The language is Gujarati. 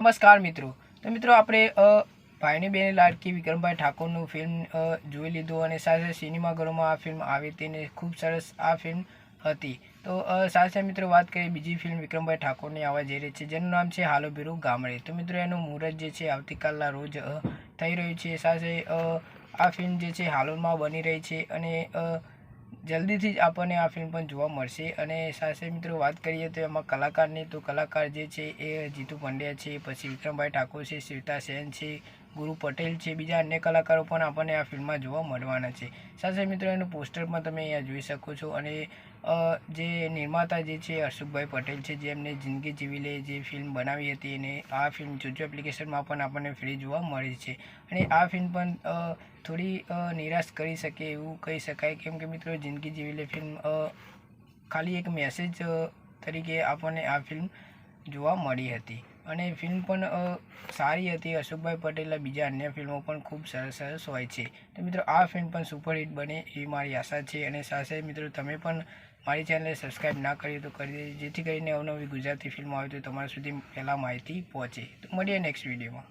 નમસ્કાર મિત્રો. તો મિત્રો આપણે ભાઈની બેની લાડકી વિક્રમભાઈ ઠાકોરનું ફિલ્મ જોઈ લીધું અને સાથે સિનેમાઘરોમાં આ ફિલ્મ આવી હતી ને ખૂબ સરસ આ ફિલ્મ હતી. તો સાથે મિત્રો વાત કરીએ બીજી ફિલ્મ વિક્રમભાઈ ઠાકોરની આવવા જઈ રહી છે જેનું નામ છે હાલો ભીરું ગામડે. તો મિત્રો એનું મુહૂર્ત જે છે આવતીકાલના રોજ થઈ રહ્યું છે. સાથે આ ફિલ્મ જે છે હાલોલમાં બની રહી છે અને જલ્દીથી જ આપણને આ ફિલ્મ પણ જોવા મળશે. અને સાથે મિત્રો વાત કરીએ તો એમાં કલાકારની તો કલાકાર જે છે એ જીતુ પંડ્યા છે, પછી વિક્રમભાઈ ઠાકોર છે, શ્વેતા સેન છે, ગુરુ પટેલ છે, બીજા અન્ય કલાકારો પણ આપણને આ ફિલ્મમાં જોવા મળવાના છે. સાથે મિત્રો એનું પોસ્ટર પણ તમે અહીંયા જોઈ શકો છો. અને જે નિર્માતા જે છે હર્ષુભાઈ પટેલ છે, જેમને જિંદગી જીવી લે જે ફિલ્મ બનાવી હતી અને આ ફિલ્મ જોજો એપ્લિકેશનમાં પણ આપણને ફ્રી જોવા મળે છે. અને આ ફિલ્મ પણ થોડી નિરાશ કરી શકે એવું કહી શકાય, કેમ કે મિત્રો જિંદગી જીવી લે ફિલ્મ ખાલી એક મેસેજ તરીકે આપણને આ ફિલ્મ જોવા મળી હતી. અને ફિલ્મ પણ સારી હતી. અશોકભાઈ પટેલના બીજા અન્ય ફિલ્મો પણ ખૂબ સરસ સરસ હોય છે. તો મિત્રો આ ફિલ્મ પણ સુપરહિટ બને એવી મારી આશા છે. અને સાથે મિત્રો તમે પણ મારી ચેનલને સબસ્ક્રાઈબ ના કરી તો કરી દેજો, જેથી કરીને અવનવી ગુજરાતી ફિલ્મ આવે તો તમારા સુધી પહેલાં માહિતી પહોંચે. તો મળીએ નેક્સ્ટ વિડીયોમાં.